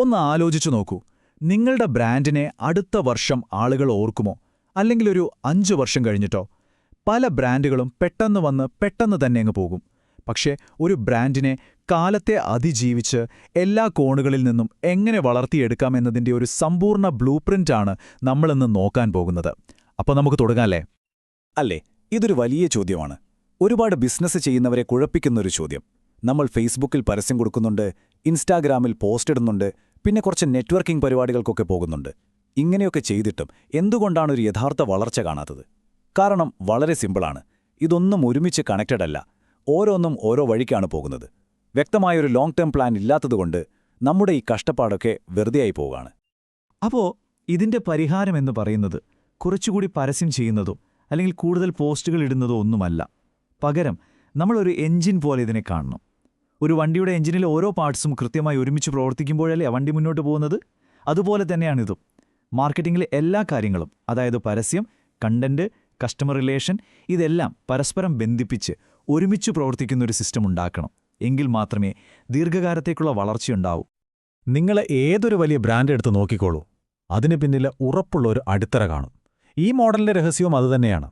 ഒന്ന് ആലോചിച്ചു നോക്കൂ, നിങ്ങളുടെ ബ്രാൻഡിനെ അടുത്ത വർഷം ആളുകൾ ഓർക്കുമോ, അല്ലെങ്കിൽ ഒരു 5 വർഷം കഴിഞ്ഞിട്ടോ? പല ബ്രാൻഡുകളും പെട്ടെന്ന് വന്ന് പെട്ടെന്ന് തന്നെ അങ്ങ് പോകും. പക്ഷേ ഒരു ബ്രാൻഡിനെ കാലത്തെ അതിജീവിച്ച് എല്ലാ കോണുകളിൽ നിന്നും എങ്ങനെ വളർത്തിയെടുക്കാമെന്നതിൻ്റെ ഒരു സമ്പൂർണ്ണ ബ്ലൂപ്രിന്റാണ് നമ്മളിന്ന് നോക്കാൻ പോകുന്നത്. അപ്പോൾ നമുക്ക് തുടങ്ങാല്ലേ? അല്ലേ, ഇതൊരു വലിയ ചോദ്യമാണ്. ഒരുപാട് ബിസിനസ് ചെയ്യുന്നവരെ കുഴപ്പിക്കുന്നൊരു ചോദ്യം. നമ്മൾ ഫേസ്ബുക്കിൽ പരസ്യം കൊടുക്കുന്നുണ്ട്, ഇൻസ്റ്റാഗ്രാമിൽ പോസ്റ്റ് ഇടുന്നുണ്ട്, പിന്നെ കുറച്ച് നെറ്റ്വർക്കിംഗ് പരിപാടികൾക്കൊക്കെ പോകുന്നുണ്ട്. ഇങ്ങനെയൊക്കെ ചെയ്തിട്ടും എന്തുകൊണ്ടാണ് ഒരു യഥാർത്ഥ വളർച്ച കാണാത്തത്? കാരണം വളരെ സിമ്പിളാണ്. ഇതൊന്നും ഒരുമിച്ച് കണക്റ്റഡ് അല്ല. ഓരോന്നും ഓരോ വഴിക്കാണ് പോകുന്നത്. വ്യക്തമായൊരു ലോങ് ടേം പ്ലാൻ ഇല്ലാത്തതുകൊണ്ട് നമ്മുടെ ഈ കഷ്ടപ്പാടൊക്കെ വെറുതെയായി പോവുകയാണ്. അപ്പോൾ ഇതിൻ്റെ പരിഹാരമെന്ന് പറയുന്നത് കുറച്ചുകൂടി പരസ്യം ചെയ്യുന്നതോ അല്ലെങ്കിൽ കൂടുതൽ പോസ്റ്റുകൾ ഇടുന്നതോ ഒന്നുമല്ല. പകരം നമ്മളൊരു എഞ്ചിൻ പോലെ ഇതിനെ കാണണം. ഒരു വണ്ടിയുടെ എഞ്ചിനിലെ ഓരോ പാർട്സും കൃത്യമായി ഒരുമിച്ച് പ്രവർത്തിക്കുമ്പോഴല്ലേ ആ വണ്ടി മുന്നോട്ട് പോകുന്നത്? അതുപോലെ തന്നെയാണിതും. മാർക്കറ്റിംഗിലെ എല്ലാ കാര്യങ്ങളും, അതായത് പരസ്യം, കണ്ടന്റ്, കസ്റ്റമർ റിലേഷൻ, ഇതെല്ലാം പരസ്പരം ബന്ധിപ്പിച്ച് ഒരുമിച്ച് പ്രവർത്തിക്കുന്നൊരു സിസ്റ്റം ഉണ്ടാക്കണം. എങ്കിൽ മാത്രമേ ദീർഘകാലത്തേക്കുള്ള വളർച്ചയുണ്ടാവൂ. നിങ്ങൾ ഏതൊരു വലിയ ബ്രാൻഡ് എടുത്ത് നോക്കിക്കോളൂ, അതിന് പിന്നിൽ ഉറപ്പുള്ളൊരു അടിത്തറ കാണും. ഈ മോഡലിന്റെ രഹസ്യവും അതുതന്നെയാണ്.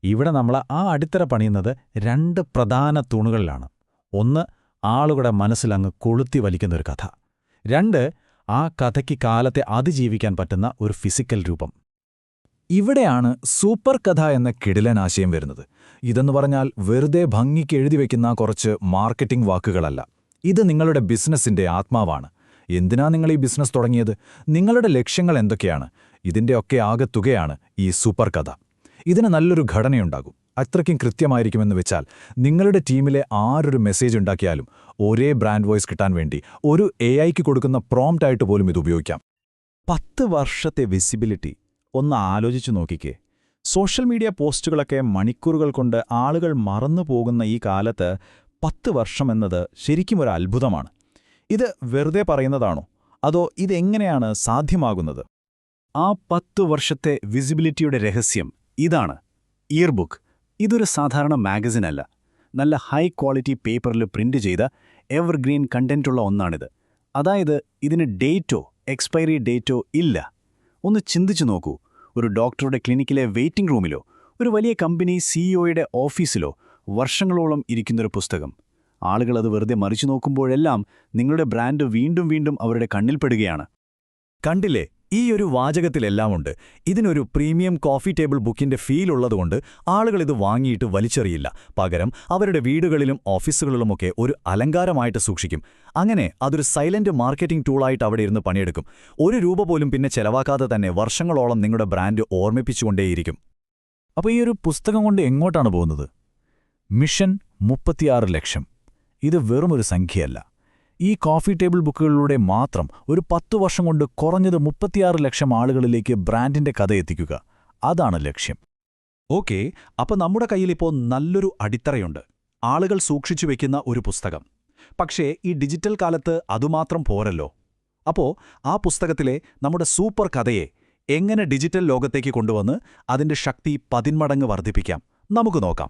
ഇവിടെ നമ്മൾ ആ അടിത്തറ പണിയുന്നത് 2 പ്രധാന തൂണുകളിലാണ്. ഒന്ന്, ആളുകളുടെ മനസ്സിലങ്ങ് കൊളുത്തി വലിക്കുന്നൊരു കഥ. 2, ആ കഥയ്ക്ക് കാലത്തെ അതിജീവിക്കാൻ പറ്റുന്ന ഒരു ഫിസിക്കൽ രൂപം. ഇവിടെയാണ് സൂപ്പർ കഥ എന്ന കിടിലൻ ആശയം വരുന്നത്. ഇതെന്ന് പറഞ്ഞാൽ വെറുതെ ഭംഗിക്ക് എഴുതിവെക്കുന്ന കുറച്ച് മാർക്കറ്റിംഗ് വാക്കുകളല്ല. ഇത് നിങ്ങളുടെ ബിസിനസ്സിന്റെ ആത്മാവാണ്. എന്തിനാ നിങ്ങൾ ഈ ബിസിനസ് തുടങ്ങിയത്? നിങ്ങളുടെ ലക്ഷ്യങ്ങൾ എന്തൊക്കെയാണ്? ഇതിൻ്റെയൊക്കെ ആകെത്തുകയാണ് ഈ സൂപ്പർ കഥ. ഇതിന് നല്ലൊരു ഘടനയുണ്ടാകും. അത്രയ്ക്കും കൃത്യമായിരിക്കുമെന്ന് വെച്ചാൽ നിങ്ങളുടെ ടീമിലെ ആരൊരു മെസ്സേജ് ഉണ്ടാക്കിയാലും ഒരേ ബ്രാൻഡ് വോയിസ് കിട്ടാൻ വേണ്ടി ഒരു AI-ക്ക് കൊടുക്കുന്ന പ്രോംപ്റ്റായിട്ട് പോലും ഇത് ഉപയോഗിക്കാം. 10 വർഷത്തെ വിസിബിലിറ്റി ഒന്ന് ആലോചിച്ചു നോക്കിക്കേ. സോഷ്യൽ മീഡിയ പോസ്റ്റുകളൊക്കെ മണിക്കൂറുകൾ കൊണ്ട് ആളുകൾ മറന്നു പോകുന്ന ഈ കാലത്ത് 10 വർഷമെന്നത് ശരിക്കും ഒരു അത്ഭുതമാണ്. ഇത് വെറുതെ പറയുന്നതാണോ? അതോ ഇതെങ്ങനെയാണ് സാധ്യമാകുന്നത്? ആ 10 വർഷത്തെ വിസിബിലിറ്റിയുടെ രഹസ്യം ഇതാണ്. ഇയർബുക്ക്. ഇതൊരു സാധാരണ മാഗസിൻ അല്ല. നല്ല ഹൈ ക്വാളിറ്റി പേപ്പറിൽ പ്രിന്റ് ചെയ്ത എവർഗ്രീൻ കണ്ടന്റുള്ള ഒന്നാണിത്. അതായത് ഇതിന് ഡേറ്റോ എക്സ്പയറി ഡേറ്റോ ഇല്ല. ഒന്ന് ചിന്തിച്ചു നോക്കൂ. ഒരു ഡോക്ടറുടെ ക്ലിനിക്കിലെ വെയിറ്റിംഗ് റൂമിലോ ഒരു വലിയ കമ്പനി സിഇഒയുടെ ഓഫീസിലോ വർഷങ്ങളോളം ഇരിക്കുന്നൊരു പുസ്തകം. ആളുകളത് വെറുതെ മറിച്ചു നോക്കുമ്പോഴെല്ലാം നിങ്ങളുടെ ബ്രാൻഡ് വീണ്ടും വീണ്ടും അവരുടെ കണ്ണിൽപ്പെടുകയാണ്. കണ്ടില്ലേ? ഈ ഒരു വാചകത്തിലെല്ലാമുണ്ട്. ഇതിനൊരു പ്രീമിയം കോഫി ടേബിൾ ബുക്കിന്റെ ഫീൽ ഉള്ളതുകൊണ്ട് ആളുകൾ ഇത് വാങ്ങിയിട്ട് വലിച്ചെറിയില്ല. പകരം അവരുടെ വീടുകളിലും ഓഫീസുകളിലുമൊക്കെ ഒരു അലങ്കാരമായിട്ട് സൂക്ഷിക്കും. അങ്ങനെ അതൊരു സൈലന്റ് മാർക്കറ്റിംഗ് ടൂളായിട്ട് അവിടെ ഇരുന്ന് പണിയെടുക്കും. ₹1 പോലും പിന്നെ ചെലവാക്കാതെ തന്നെ വർഷങ്ങളോളം നിങ്ങളുടെ ബ്രാൻഡ് ഓർമ്മിപ്പിച്ചുകൊണ്ടേയിരിക്കും. അപ്പോൾ ഈ ഒരു പുസ്തകം കൊണ്ട് എങ്ങോട്ടാണ് പോകുന്നത്? മിഷൻ 36 ലക്ഷം. ഇത് വെറുമൊരു സംഖ്യയല്ല. ഈ കോഫി ടേബിൾ ബുക്കുകളിലൂടെ മാത്രം ഒരു 10 വർഷം കൊണ്ട് കുറഞ്ഞത് 36 ലക്ഷം ആളുകളിലേക്ക് ബ്രാൻഡിന്റെ കഥ എത്തിക്കുക. അതാണ് ലക്ഷ്യം. ഓക്കേ, അപ്പോൾ നമ്മുടെ കയ്യിലിപ്പോൾ നല്ലൊരു അടിത്തറയുണ്ട്. ആളുകൾ സൂക്ഷിച്ചു വെക്കുന്ന ഒരു പുസ്തകം. പക്ഷേ ഈ ഡിജിറ്റൽ കാലത്ത് അതുമാത്രം പോരല്ലോ. അപ്പോൾ ആ പുസ്തകത്തിലെ നമ്മുടെ സൂപ്പർ കഥയെ എങ്ങനെ ഡിജിറ്റൽ ലോകത്തേക്ക് കൊണ്ടുവന്ന് അതിന്റെ ശക്തി 10 മടങ്ങ് വർദ്ധിപ്പിക്കാം? നമുക്ക് നോക്കാം.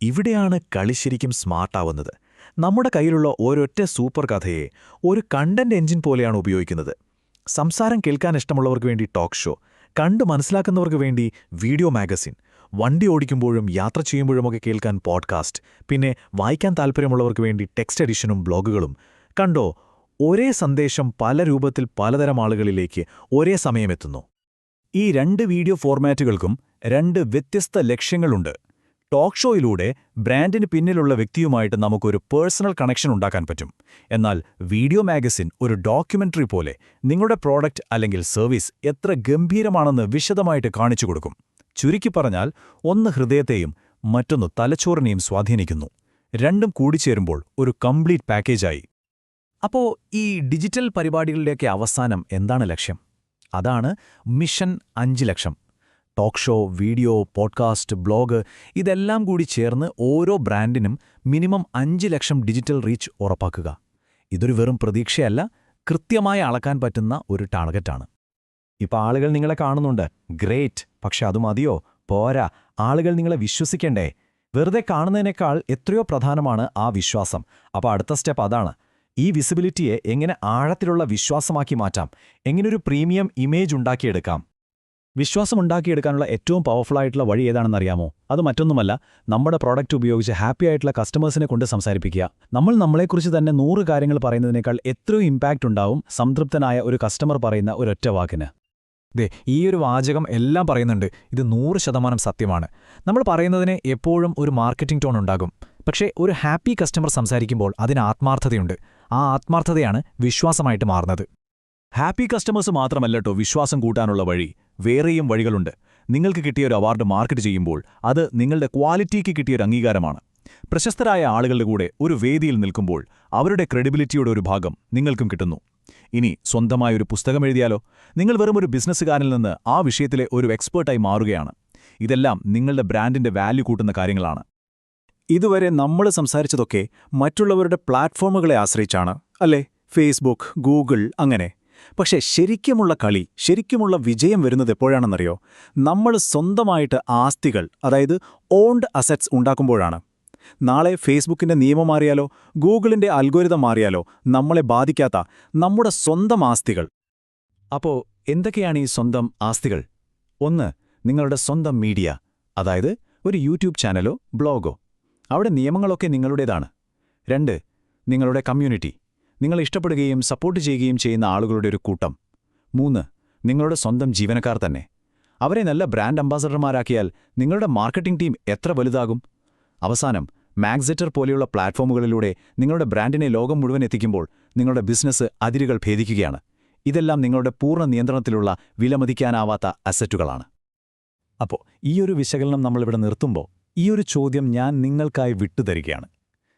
ഇവിടെയാണ് കളി ശരിക്കും സ്മാർട്ടാവുന്നത്. നമ്മുടെ കയ്യിലുള്ള ഒരൊറ്റ സൂപ്പർ കഥയെ ഒരു കണ്ടന്റ് എഞ്ചിൻ പോലെയാണ് ഉപയോഗിക്കുന്നത്. സംസാരം കേൾക്കാൻ ഇഷ്ടമുള്ളവർക്ക് വേണ്ടി ടോക്ക് ഷോ, കണ്ടു മനസ്സിലാക്കുന്നവർക്ക് വേണ്ടി വീഡിയോ മാഗസിൻ, വണ്ടി ഓടിക്കുമ്പോഴും യാത്ര ചെയ്യുമ്പോഴുമൊക്കെ കേൾക്കാൻ പോഡ്കാസ്റ്റ്, പിന്നെ വായിക്കാൻ താൽപ്പര്യമുള്ളവർക്ക് വേണ്ടി ടെക്സ്റ്റ് എഡിഷനും ബ്ലോഗുകളും. കണ്ടോ, ഒരേ സന്ദേശം പല രൂപത്തിൽ പലതരം ആളുകളിലേക്ക് ഒരേ സമയമെത്തുന്നു. ഈ 2 വീഡിയോ ഫോർമാറ്റുകൾക്കും 2 വ്യത്യസ്ത ലക്ഷ്യങ്ങളുണ്ട്. ടോക്ക് ഷോയിലൂടെ ബ്രാൻഡിന് പിന്നിലുള്ള വ്യക്തിയുമായിട്ട് നമുക്കൊരു പേഴ്സണൽ കണക്ഷൻ ഉണ്ടാക്കാൻ പറ്റും. എന്നാൽ വീഡിയോ മാഗസിൻ ഒരു ഡോക്യുമെന്ററി പോലെ നിങ്ങളുടെ പ്രോഡക്റ്റ് അല്ലെങ്കിൽ സർവീസ് എത്ര ഗംഭീരമാണെന്ന് വിശദമായിട്ട് കാണിച്ചു കൊടുക്കും. ചുരുക്കി പറഞ്ഞാൽ, ഒന്ന് ഹൃദയത്തെയും മറ്റൊന്ന് തലച്ചോറിനെയും സ്വാധീനിക്കുന്നു. 2ഉം കൂടിച്ചേരുമ്പോൾ ഒരു കംപ്ലീറ്റ് പാക്കേജായി. അപ്പോൾ ഈ ഡിജിറ്റൽ പരിപാടികളുടെയൊക്കെ അവസാനം എന്താണ് ലക്ഷ്യം? അതാണ് മിഷൻ 5 ലക്ഷം. Talk show, video, podcast, blog, ഇതെല്ലാം കൂടി ചേർന്ന് ഓരോ ബ്രാൻഡിനും മിനിമം 5 ലക്ഷം ഡിജിറ്റൽ റീച്ച് ഉറപ്പാക്കുക. ഇതൊരു വെറും പ്രതീക്ഷയല്ല, കൃത്യമായി അളക്കാൻ പറ്റുന്ന ഒരു ടാർഗറ്റാണ്. ഇപ്പോൾ ആളുകൾ നിങ്ങളെ കാണുന്നുണ്ട്, ഗ്രേറ്റ്. പക്ഷെ അത് മതിയോ? പോരാ. ആളുകൾ നിങ്ങളെ വിശ്വസിക്കണ്ടേ? വെറുതെ കാണുന്നതിനേക്കാൾ എത്രയോ പ്രധാനമാണ് ആ വിശ്വാസം. അപ്പോൾ അടുത്ത സ്റ്റെപ്പ് അതാണ്. ഈ വിസിബിലിറ്റിയെ എങ്ങനെ ആഴത്തിലുള്ള വിശ്വാസമാക്കി മാറ്റാം, എങ്ങനൊരു പ്രീമിയം ഇമേജ് ഉണ്ടാക്കിയെടുക്കാം? വിശ്വാസം ഉണ്ടാക്കിയെടുക്കാനുള്ള ഏറ്റവും പവർഫുള്ളായിട്ടുള്ള വഴി ഏതാണെന്നറിയാമോ? അത് മറ്റൊന്നുമല്ല, നമ്മുടെ പ്രോഡക്റ്റ് ഉപയോഗിച്ച് ഹാപ്പി ആയിട്ടുള്ള കസ്റ്റമേഴ്സിനെ കൊണ്ട് സംസാരിപ്പിക്കുക. നമ്മൾ നമ്മളെക്കുറിച്ച് തന്നെ 100 കാര്യങ്ങൾ പറയുന്നതിനേക്കാൾ എത്രയോ ഇമ്പാക്റ്റ് ഉണ്ടാവും സംതൃപ്തനായ ഒരു കസ്റ്റമർ പറയുന്ന ഒരൊറ്റ വാക്കിന്. ഈ ഒരു വാചകം എല്ലാം പറയുന്നുണ്ട്. ഇത് 100% സത്യമാണ്. നമ്മൾ പറയുന്നതിന് എപ്പോഴും ഒരു മാർക്കറ്റിംഗ് ടോൺ ഉണ്ടാകും. പക്ഷേ ഒരു ഹാപ്പി കസ്റ്റമർ സംസാരിക്കുമ്പോൾ അതിന് ആത്മാർത്ഥതയുണ്ട്. ആ ആത്മാർത്ഥതയാണ് വിശ്വാസമായിട്ട് മാറുന്നത്. ഹാപ്പി കസ്റ്റമേഴ്സ് മാത്രമല്ലട്ടോ വിശ്വാസം കൂട്ടാനുള്ള വഴി. വേറെയും വഴികളുണ്ട്. നിങ്ങൾക്ക് കിട്ടിയ ഒരു അവാർഡ് മാർക്കറ്റ് ചെയ്യുമ്പോൾ അത് നിങ്ങളുടെ ക്വാളിറ്റിക്ക് കിട്ടിയൊരു അംഗീകാരമാണ്. പ്രശസ്തരായ ആളുകളുടെ കൂടെ ഒരു വേദിയിൽ നിൽക്കുമ്പോൾ അവരുടെ ക്രെഡിബിലിറ്റിയുടെ ഒരു ഭാഗം നിങ്ങൾക്കും കിട്ടുന്നു. ഇനി സ്വന്തമായൊരു പുസ്തകം എഴുതിയാലോ? നിങ്ങൾ വെറും ഒരു ബിസിനസ്സുകാരിൽ നിന്ന് ആ വിഷയത്തിലെ ഒരു എക്സ്പേർട്ടായി മാറുകയാണ്. ഇതെല്ലാം നിങ്ങളുടെ ബ്രാൻഡിന്റെ വാല്യൂ കൂട്ടുന്ന കാര്യങ്ങളാണ്. ഇതുവരെ നമ്മൾ സംസാരിച്ചതൊക്കെ മറ്റുള്ളവരുടെ പ്ലാറ്റ്ഫോമുകളെ ആശ്രയിച്ചാണ്, അല്ലേ? ഫേസ്ബുക്ക്, ഗൂഗിൾ, അങ്ങനെ. പക്ഷേ ശരിക്കുമുള്ള കളി, ശരിക്കുമുള്ള വിജയം വരുന്നത് എപ്പോഴാണെന്നറിയോ? നമ്മൾ സ്വന്തമായിട്ട് ആസ്തികൾ, അതായത് ഓൺഡ് അസറ്റ്സ് ഉണ്ടാക്കുമ്പോഴാണ്. നാളെ ഫേസ്ബുക്കിന്റെ നിയമം മാറിയാലോ, ഗൂഗിളിന്റെ അൽഗോരിതം മാറിയാലോ നമ്മളെ ബാധിക്കാത്ത നമ്മുടെ സ്വന്തം ആസ്തികൾ. അപ്പോ എന്തൊക്കെയാണ് ഈ സ്വന്തം ആസ്തികൾ? 1. നിങ്ങളുടെ സ്വന്തം മീഡിയ, അതായത് ഒരു യൂട്യൂബ് ചാനലോ ബ്ലോഗോ. അവിടെ നിയമങ്ങളൊക്കെ നിങ്ങളുടേതാണ്. 2. നിങ്ങളുടെ കമ്മ്യൂണിറ്റി, നിങ്ങൾ ഇഷ്ടപ്പെടുകയും സപ്പോർട്ട് ചെയ്യുകയും ചെയ്യുന്ന ആളുകളുടെ ഒരു കൂട്ടം. 3. നിങ്ങളുടെ സ്വന്തം ജീവനക്കാർ തന്നെ. അവരെ നല്ല ബ്രാൻഡ് അംബാസഡർമാരാക്കിയാൽ നിങ്ങളുടെ മാർക്കറ്റിംഗ് ടീം എത്ര വലുതാകും? അവസാനം മാഗ്സെറ്റർ പോലെയുള്ള പ്ലാറ്റ്ഫോമുകളിലൂടെ നിങ്ങളുടെ ബ്രാൻഡിനെ ലോകം മുഴുവൻ എത്തിക്കുമ്പോൾ നിങ്ങളുടെ ബിസിനസ് അതിരുകൾ ഭേദിക്കുകയാണ്. ഇതെല്ലാം നിങ്ങളുടെ പൂർണ്ണ നിയന്ത്രണത്തിലുള്ള വിലമതിക്കാനാവാത്ത അസറ്റുകളാണ്. അപ്പോൾ ഈയൊരു വിശകലനം നമ്മളിവിടെ നിർത്തുമ്പോൾ ഈയൊരു ചോദ്യം ഞാൻ നിങ്ങൾക്കായി വിട്ടുതരികയാണ്.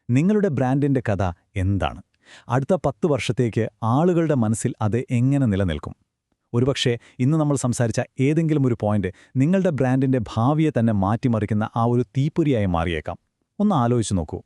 നിങ്ങളുടെ ബ്രാൻഡിന്റെ കഥ എന്താണ്? അടുത്ത 10 വർഷത്തേക്ക് ആളുകളുടെ മനസ്സിൽ അത് എങ്ങനെ നിലനിൽക്കും? ഒരുപക്ഷേ ഇന്ന് നമ്മൾ സംസാരിച്ച ഏതെങ്കിലും ഒരു പോയിന്റ് നിങ്ങളുടെ ബ്രാൻഡിന്റെ ഭാവിയെ തന്നെ മാറ്റിമറിക്കുന്ന ആ ഒരു തീപ്പൊരിയായി മാറിയേക്കാം. ഒന്ന് ആലോചിച്ചു നോക്കൂ.